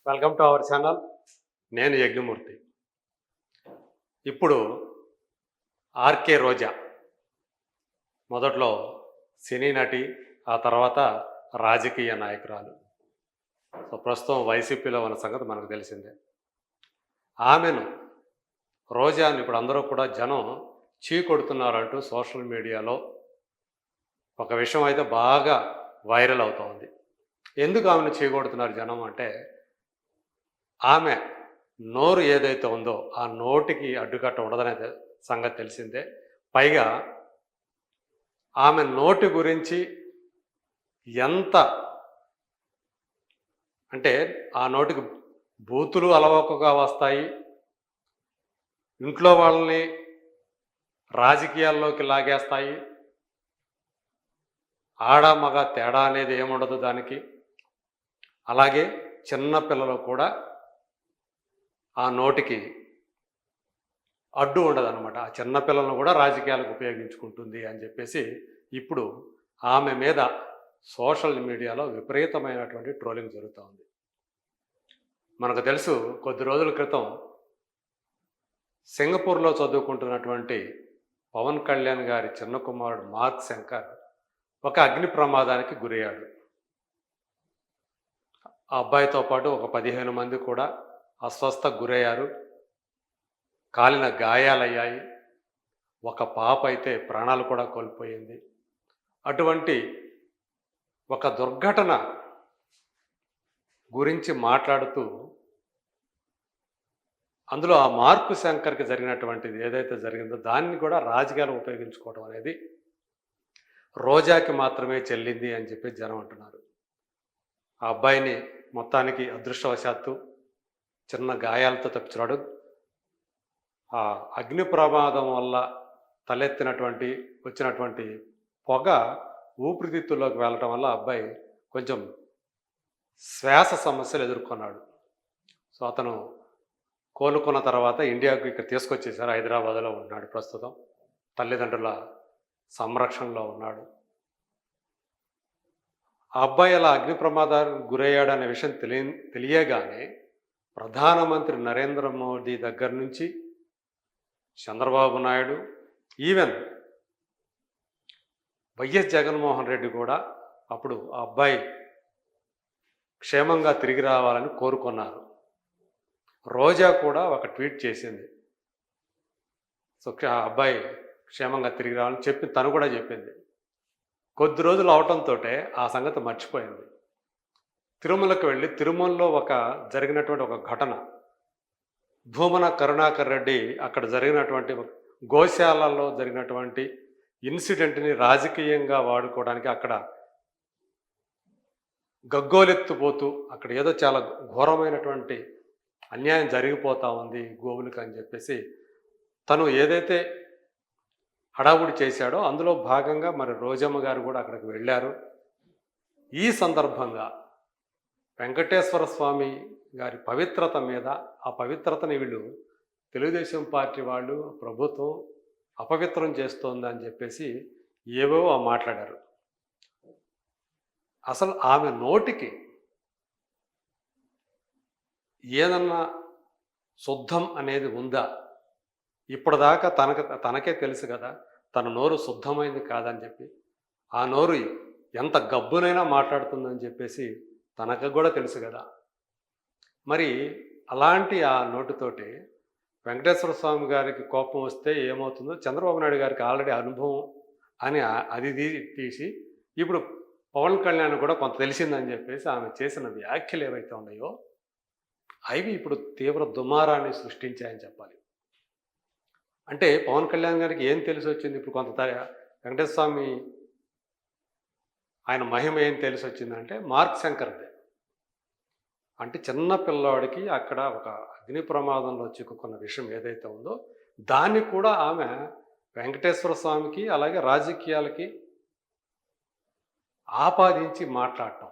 Welcome to our channel. నేను యజ్ఞమూర్తి. ఇప్పుడు RK రోజా మొదట్లో సినీ నటి, ఆ తర్వాత రాజకీయ నాయకురాలు. ప్రస్తుతం వైసీపీలో ఉన్న సంగతి మనకు తెలిసిందే. ఆమెను, రోజాను ఇప్పుడు అందరూ కూడా జనం చీకొడుతున్నారంటూ సోషల్ మీడియాలో ఒక విషయం అయితే బాగా వైరల్ అవుతోంది. ఎందుకు ఆమెను చీకొడుతున్నారు జనం అంటే, ఆమె నోరు ఏదైతే ఉందో ఆ నోటికి అడ్డుకట్ట ఉండదనే సంగతి తెలిసిందే. పైగా ఆమె నోటి గురించి ఎంత అంటే ఆ నోటికి బూతులు అలవోకగా వస్తాయి. ఇంట్లో వాళ్ళని రాజకీయాల్లోకి లాగేస్తాయి. ఆడ మగ తేడా అనేది ఏముండదు దానికి. అలాగే చిన్న పిల్లలు కూడా ఆ నోటికి అడ్డు ఉండదన్నమాట. ఆ చిన్నపిల్లలను కూడా రాజకీయాలకు ఉపయోగించుకుంటుంది అని చెప్పేసి ఇప్పుడు ఆమె మీద సోషల్ మీడియాలో విపరీతమైనటువంటి ట్రోలింగ్ జరుగుతూ ఉంది. మనకు తెలుసు, కొద్ది రోజుల క్రితం సింగపూర్లో చదువుకుంటున్నటువంటి పవన్ కళ్యాణ్ గారి చిన్న కుమారుడు మార్క్ శంకర్ ఒక అగ్ని ప్రమాదానికి గురయ్యాడు. ఆ అబ్బాయితో పాటు ఒక 15 మంది కూడా అస్వస్థకు గురయ్యారు. కాలిన గాయాలయ్యాయి. ఒక పాప అయితే ప్రాణాలు కూడా కోల్పోయింది. అటువంటి ఒక దుర్ఘటన గురించి మాట్లాడుతూ అందులో ఆ మార్కు శంకర్కి జరిగినటువంటిది ఏదైతే జరిగిందో దాన్ని కూడా రాజకీయాలు ఉపయోగించుకోవడం అనేది రోజాకి మాత్రమే చెల్లింది అని చెప్పి జనం అంటున్నారు. ఆ అబ్బాయిని మొత్తానికి అదృష్టవశాత్తు చిన్న గాయాలతో తప్పించాడు. ఆ అగ్ని ప్రమాదం వల్ల వచ్చినటువంటి పొగ ఊపిరితిత్తుల్లోకి వెళ్ళటం వల్ల అబ్బాయి కొంచెం శ్వాస సమస్యలు ఎదుర్కొన్నాడు. సో అతను కోలుకున్న తర్వాత ఇండియాకు ఇక్కడ తీసుకొచ్చేసారు. హైదరాబాద్లో ఉన్నాడు ప్రస్తుతం. తల్లిదండ్రుల సంరక్షణలో ఉన్నాడు. ఆ అబ్బాయి అలా అగ్ని ప్రమాదానికి గురయ్యాడనే విషయం తెలియగానే ప్రధానమంత్రి నరేంద్ర మోదీ దగ్గర నుంచి చంద్రబాబు నాయుడు, ఈవెన్ వైఎస్ జగన్మోహన్ రెడ్డి కూడా అప్పుడు ఆ అబ్బాయి క్షేమంగా తిరిగి రావాలని కోరుకున్నారు. రోజా కూడా ఒక ట్వీట్ చేసింది. సో ఆ అబ్బాయి క్షేమంగా తిరిగి రావాలని తను కూడా చెప్పింది. కొద్ది రోజులు అవటంతో ఆ సంగతి మర్చిపోయింది. తిరుమలకు వెళ్ళి తిరుమలలో జరిగినటువంటి ఒక ఘటన, భూమన కరుణాకర్ రెడ్డి అక్కడ జరిగినటువంటి గోశాలలో జరిగినటువంటి ఇన్సిడెంట్ని రాజకీయంగా వాడుకోవడానికి అక్కడ గగ్గోలెత్తిపోతూ అక్కడ ఏదో చాలా ఘోరమైనటువంటి అన్యాయం జరిగిపోతూ ఉంది గోవులకు అని చెప్పేసి తను ఏదైతే హడావుడి చేశాడో అందులో భాగంగా మరి రోజమ్మ గారు కూడా అక్కడికి వెళ్ళారు. ఈ సందర్భంగా వెంకటేశ్వర స్వామి గారి పవిత్రత మీద, ఆ పవిత్రతని వీళ్ళు తెలుగుదేశం పార్టీ వాళ్ళు, ప్రభుత్వం అపవిత్రం చేస్తోందని చెప్పేసి ఏవేవో మాట్లాడారు. అసలు ఆమె నోటికి ఏదన్నా శుద్ధం అనేది ఉందా? ఇప్పటిదాకా తనకే తెలుసు కదా తన నోరు శుద్ధమైంది కాదని చెప్పి. ఆ నోరు ఎంత గబ్బునైనా మాట్లాడుతుందని చెప్పేసి తనకు కూడా తెలుసు కదా. మరి అలాంటి ఆ నోటితోటి వెంకటేశ్వర స్వామి గారికి కోపం వస్తే ఏమవుతుందో చంద్రబాబు నాయుడు గారికి ఆల్రెడీ అనుభవం అని అది తీసి ఇప్పుడు పవన్ కళ్యాణ్ కూడా కొంత తెలిసిందని చెప్పేసి ఆమె చేసిన వ్యాఖ్యలు ఏవైతే ఉన్నాయో అవి ఇప్పుడు తీవ్ర దుమారాన్ని సృష్టించాయని చెప్పాలి. అంటే పవన్ కళ్యాణ్ గారికి ఏం తెలిసి వచ్చింది? ఇప్పుడు వెంకటేశ్వర స్వామి ఆయన మహిమ ఏం తెలిసి వచ్చిందంటే మార్క్ శంకర్దే. అంటే చిన్న పిల్లవాడికి అక్కడ ఒక అగ్ని ప్రమాదంలో చిక్కుకున్న విషయం ఏదైతే ఉందో దాన్ని కూడా ఆమె వెంకటేశ్వర స్వామికి అలాగే రాజకీయాలకి ఆపాదించి మాట్లాడటం.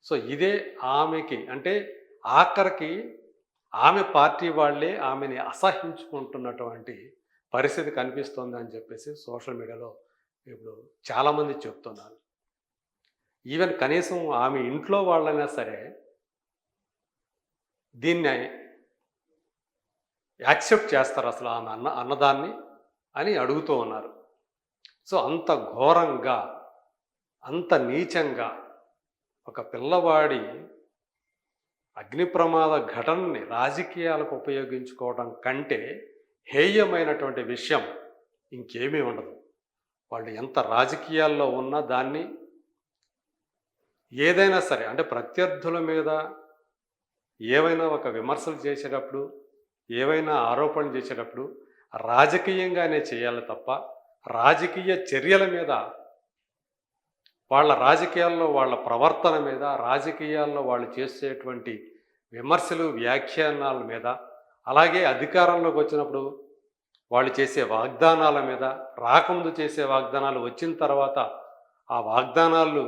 సో ఇదే ఆమెకి అంటే ఆఖరికి ఆమె పార్టీ వాళ్ళే ఆమెని అసహించుకుంటున్నటువంటి పరిస్థితి కనిపిస్తుంది అని చెప్పేసి సోషల్ మీడియాలో ఇప్పుడు చాలామంది చెప్తున్నారు. ఈవెన్ కనీసం ఆమె ఇంట్లో వాళ్ళైనా సరే దీన్ని యాక్సెప్ట్ చేస్తారు అసలు ఆమె అన్నదాన్ని అని అడుగుతూ ఉన్నారు. సో అంత ఘోరంగా, అంత నీచంగా ఒక పిల్లవాడి అగ్ని ప్రమాద ఘటనని రాజకీయాలకు ఉపయోగించుకోవడం కంటే హేయమైనటువంటి విషయం ఇంకేమీ ఉండదు. వాళ్ళు ఎంత రాజకీయాల్లో ఉన్నా దాన్ని ఏదైనా సరే అంటే ప్రత్యర్థుల మీద ఏవైనా ఒక విమర్శలు చేసేటప్పుడు, ఏవైనా ఆరోపణలు చేసేటప్పుడు రాజకీయంగానే చేయాలి తప్ప, రాజకీయ చర్యల మీద, వాళ్ళ రాజకీయాల్లో వాళ్ళ ప్రవర్తన మీద, రాజకీయాల్లో వాళ్ళు చేసేటువంటి విమర్శలు, వ్యాఖ్యానాల మీద, అలాగే అధికారంలోకి వచ్చినప్పుడు వాళ్ళు చేసే వాగ్దానాల మీద, రాకముందు చేసే వాగ్దానాలు వచ్చిన తర్వాత ఆ వాగ్దానాలు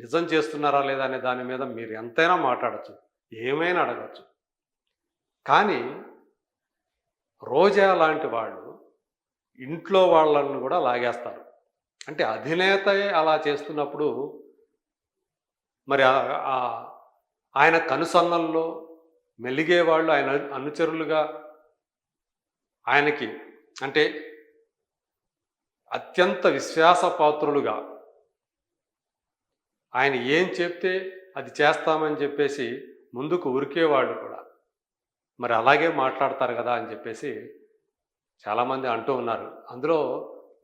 నిజం చేస్తున్నారా లేదా అనే దాని మీద మీరు ఎంతైనా మాట్లాడచ్చు, ఏమైనా అడగచ్చు. కానీ రోజా లాంటి వాళ్ళు ఇంట్లో వాళ్ళను కూడా లాగేస్తారు. అంటే అధినేతే అలా చేస్తున్నప్పుడు మరి ఆయన కనుసన్నల్లో మెలిగేవాళ్ళు, ఆయన అనుచరులుగా ఆయనకి అంటే అత్యంత విశ్వాసపాత్రులుగా ఆయన ఏం చెప్తే అది చేస్తామని చెప్పేసి ముందుకు ఉరికేవాళ్ళు కూడా మరి అలాగే మాట్లాడతారు కదా అని చెప్పేసి చాలామంది అంటూ ఉన్నారు. అందులో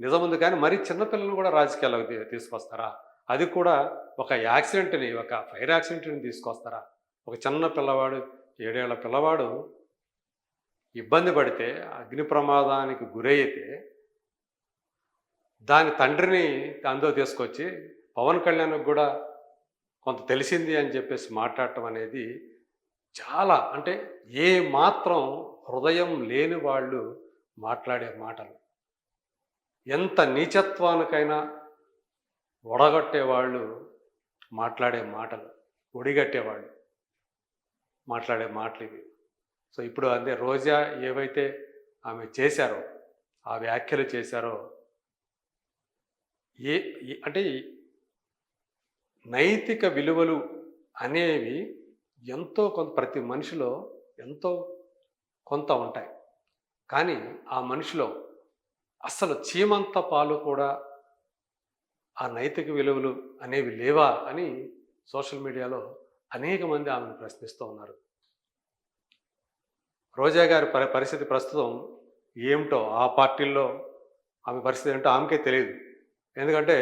నిజం ఉంది, కానీ మరి చిన్నపిల్లలను కూడా రాజకీయాల్లోకి తీసుకొస్తారా? అది కూడా ఒక యాక్సిడెంట్ని, ఒక ఫైర్ యాక్సిడెంట్ని తీసుకొస్తారా? ఒక చిన్న పిల్లవాడు, 7 ఏళ్ల పిల్లవాడు ఇబ్బంది పడితే, అగ్ని ప్రమాదానికి గురైతే దాని తండ్రిని అందులో తీసుకొచ్చి పవన్ కళ్యాణ్కి కూడా కొంత తెలిసింది అని చెప్పేసి మాట్లాడటం అనేది చాలా అంటే ఏ మాత్రం హృదయం లేని వాళ్ళు మాట్లాడే మాటలు. ఎంత నీచత్వానికైనా ఒడగొట్టేవాళ్ళు మాట్లాడే మాటలు, ఒడిగట్టేవాళ్ళు మాట్లాడే మాటలు ఇవి. సో ఇప్పుడు అదే రోజా ఏవైతే ఆమె చేశారో, ఆ వ్యాఖ్యలు చేశారో, అంటే నైతిక విలువలు అనేవి ఎంతో కొంత ప్రతి మనిషిలో ఎంతో కొంత ఉంటాయి. కానీ ఆ మనిషిలో అస్సలు చీమంత పాలు కూడా ఆ నైతిక విలువలు అనేవి లేవా అని సోషల్ మీడియాలో అనేక మంది ఆమెను ప్రశ్నిస్తూ ఉన్నారు. రోజా గారి పరిస్థితి ప్రస్తుతం ఏమిటో, ఆ పార్టీల్లో ఆమె పరిస్థితి ఏంటో ఆమెకే తెలియదు. ఎందుకంటే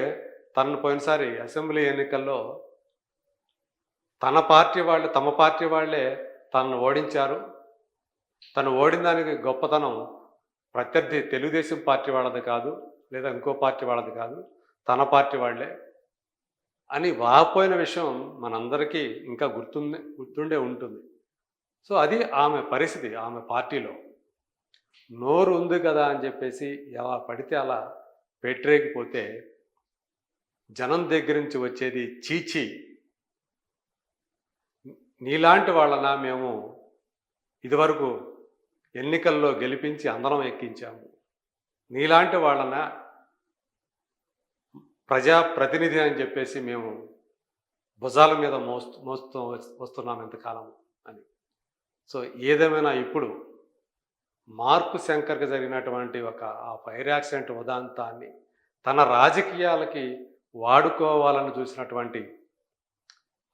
తనను పోయినసారి అసెంబ్లీ ఎన్నికల్లో తమ పార్టీ వాళ్ళే తనను ఓడించారు. తను ఓడిన దానికి గొప్పతనం ప్రత్యర్థి తెలుగుదేశం పార్టీ వాళ్ళది కాదు, లేదా ఇంకో పార్టీ వాళ్ళది కాదు, తన పార్టీ వాళ్ళే అని వాపోయిన విషయం మనందరికీ ఇంకా గుర్తుండే ఉంటుంది. సో అది ఆమె పరిస్థితి. ఆమె పార్టీలో నోరు ఉంది కదా అని చెప్పేసి ఎలా పడితే అలా పెట్టరేగిపోతే జనం దగ్గర నుంచి వచ్చేది చీచి, నీలాంటి వాళ్ళనా మేము ఇదివరకు ఎన్నికల్లో గెలిపించి అందరం ఎక్కించాము, నీలాంటి వాళ్ళన ప్రజాప్రతినిధి అని చెప్పేసి మేము భుజాల మీద మోస్తూ వస్తున్నాం ఎంతకాలం అని. సో ఏదేమైనా ఇప్పుడు మార్కు శంకర్కి జరిగినటువంటి ఆ ఫైర్ యాక్సిడెంట్ ఉదాంతాన్ని తన రాజకీయాలకి వాడుకోవాలని చూసినటువంటి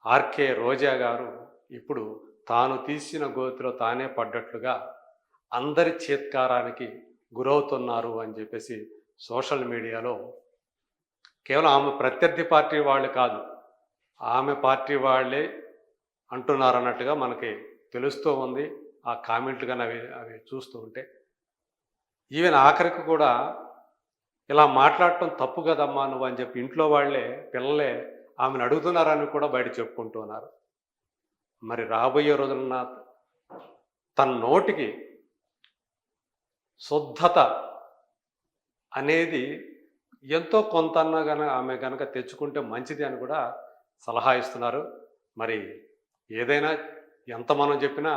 ఆర్కే రోజా గారు ఇప్పుడు తాను తీసిన గోతిలో తానే పడ్డట్లుగా అందరి చేత్కారానికి గురవుతున్నారు అని చెప్పేసి సోషల్ మీడియాలో కేవలం ఆమె ప్రత్యర్థి పార్టీ వాళ్ళు కాదు, ఆమె పార్టీ వాళ్ళే అంటున్నారన్నట్టుగా మనకి తెలుస్తూ ఉంది ఆ కామెంట్లు కానీ అవి చూస్తూ ఉంటే. ఈవెన్ ఆఖరికి కూడా ఇలా మాట్లాడటం తప్పు కదమ్మా నువ్వు అని చెప్పి ఇంట్లో వాళ్ళే, పిల్లలే ఆమెను అడుగుతున్నారని కూడా బయట చెప్పుకుంటూ ఉన్నారు. మరి రాబోయే రోజున తన నోటికి శుద్ధత అనేది ఎంతో కొంత ఆమె కనుక తెచ్చుకుంటే మంచిది అని కూడా సలహా ఇస్తున్నారు. మరి ఏదైనా ఎంత మనం చెప్పినా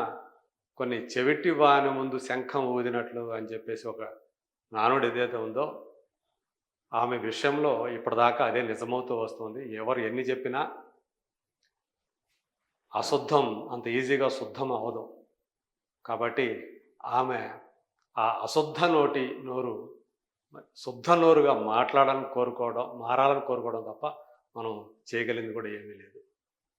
కొన్ని చెవిటి వాని ముందు శంఖం ఊదినట్లు అని చెప్పేసి ఒక నానుడు ఏదైతే ఉందో ఆమె విషయంలో ఇప్పటిదాకా అదే నిజమవుతూ వస్తుంది. ఎవరు ఎన్ని చెప్పినా అశుద్ధం అంత ఈజీగా శుద్ధం అవ్వదు. కాబట్టి ఆమె ఆ అశుద్ధ నోరు శుద్ధ నోరుగా మాట్లాడాలని కోరుకోవడం, మారాలని కోరుకోవడం తప్ప మనం చేయగలిగింది కూడా ఏమీ లేదు.